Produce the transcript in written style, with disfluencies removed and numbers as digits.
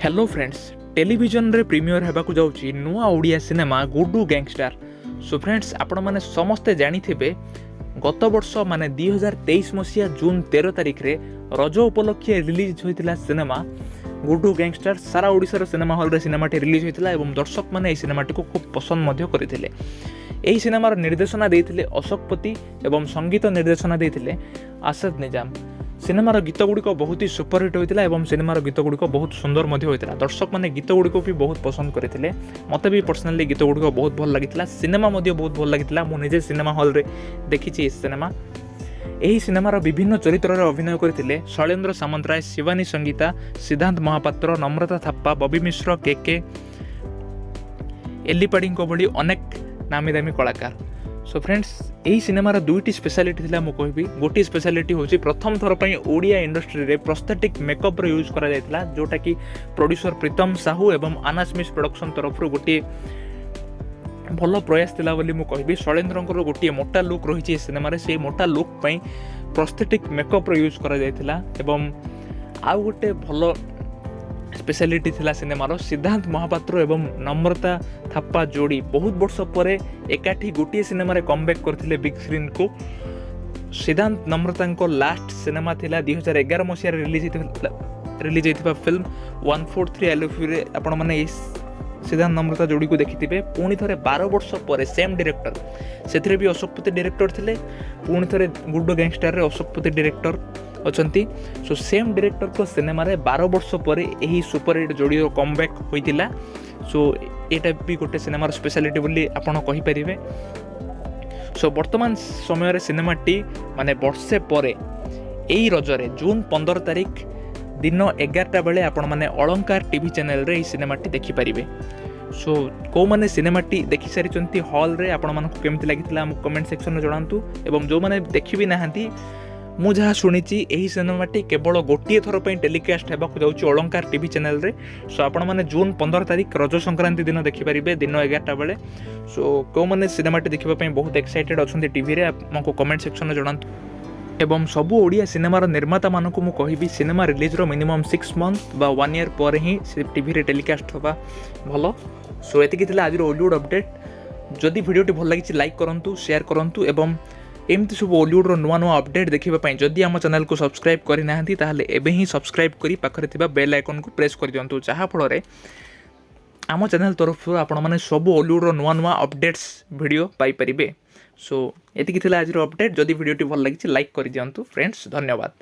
Hello friends, television रे premiere हेबाकु जाउची नुआ ओडिया सिनेमा गुडू गैंगस्टर। सो फ्रेंड्स, आपण माने समस्ते जानी थिबे गत वर्ष माने 2023 मसिया जून 13 तारिख रे रज उपलक्षे रिलीज होइतिला सिनेमा गुडू गैंगस्टर। सारा ओडिसा सिनेमा हॉल रे सिनेमाटी रिलीज होइतिला एवं दर्शक माने ए सिनेमाटी को खूब पसंद मध्य करथिले। एही सिनेमार निर्देशना देइथिले अशोक पति एवं संगीत निर्देशना देइथिले आसाद निजाम। सिनेमार गीत गुड़िक बहुत ही सुपरहिट होता है। सिनेमार गीत गुड़िक बहुत सुंदर होता। दर्शक मैंने गीत गुड़िक भी बहुत पसंद करते। मत भी पर्सनाली गीत गुड़िक बहुत भल लगी। सिनेमा बहुत भल लगी। मुझे सिनेमा हॉल रे देखी सिनेमा। यही सिनेमार विभिन्न चरित्र अभिनय करते शैलेंद्र सामंतराय, शिवानी संगीता, सिद्धांत महापात्र, नम्रता थाप्पा, बबी मिश्र, के एलिपाड़ी भली अनेक नामी दामी कलाकार। सो फ्रेंड्स, यही सिनेमार दुईटी स्पेशलिटी थिला मु कहबी। गोटी स्पेशलिटी होची प्रथम थर पई ओडिया इंडस्ट्री रे प्रोस्थेटिक मेकअप रो यूज करा जायतिला, जोटा कि प्रोड्यूसर प्रीतम साहू एवं आनास्मिस प्रोडक्शन तरफ गोटे भल प्रयास थिला बोली मु कहबी। शैलेंद्रंकर गोटे मोटा लुक रही सिनेमा से मोटा लुक पई प्रोस्थेटिक मेकअप रो यूज करा जायतिला। एवं आउ गोटे भल स्पेशलिटी थिला सिनेमार सिद्धांत महापात्र एवं नम्रता थाप्पा जोड़ी बहुत वर्ष पर एकाठी गोटे सिनेमा रे कमबैक करथिले बिग स्क्रीन को। सिद्धांत नम्रता लास्ट सिनेमा थिला 2011 मसिया रिलीज होइथिबा फिल्म 143 आई लव यू रे आपण माने सिद्धांत नम्रता जोड़ी को देखिथिबे। पुणी थरे 12 वर्ष पर सेम डायरेक्टर सेथिरे भी अशोकपति डायरेक्टर थिले। पुणी थरे गुडू गैंगस्टर रे Ashokpati director अछंती। So same director को सिनेमा रे 12 वर्ष पर यही सुपरहिट जोड़ी कमबैक होइतिला। सो एटा भी गोटे सिनेमार स्पेशलिटी बोली आपण कहि परिबे। सो वर्तमान समय रे सिनेमाटी माने वर्षे पर एही रजरे जून 15 तारिख दिन 11टा बेले आपण माने अलंकार टीवी चैनल रे सिनेमाटी देखि परिबे। सो को माने सिनेमाटी देखि सारिचंती हॉल रे आपण मानकु केमति लागितला हम कमेंट सेक्शन रे जणांतु। एवं जो माने देखि भी नाहंती मु जहाँ शुणी यही सिनेमाटी केवल गोटे थर पर टेलीकास्ट होगा जाऊँगी अलंकार टीवी चैनल रे। सो आपण मैंने जून 15 तारिख रज संक्रांति दिन देखिपारे दिन 11टा बेले। सो कौ मैंने सिनेमाटी देखापी बहुत एक्साइटेड अच्छा टीवी रे आपको कमेंट सेक्शन में जनातु। एवं सबू ओडिया सिनेमार निर्माता मानक मु कहबी सिनेमा रिलीज रो मिनिमम 6 मंथ बा 1 ईयर पर ही टीवी रे टेलीकास्ट होगा भल। सो एतिकी थिला आज ओलीवुड अपडेट। जदि वीडियोटी भल लगी लाइक करंतु, शेयर करंतु एवं एमती सब ओलीवुड नुआ नुआ अपडेट देखा जदि आम चैनल को सब्सक्राइब करना ताहले एबे ही सब्सक्राइब करी पाखरे थिबा बेल आइकन को प्रेस कर दियंतु, जहाँ फल आम चैनल तरफ आपण माने सब ओलीवुड नुआ नुआ अपडेट्स वीडियो पाई परिबे। सो एतिकी थिला आज अपडेट। जदि वीडियोटी भल लगी लाइक कर दियंतु फ्रेंड्स। धन्यवाद।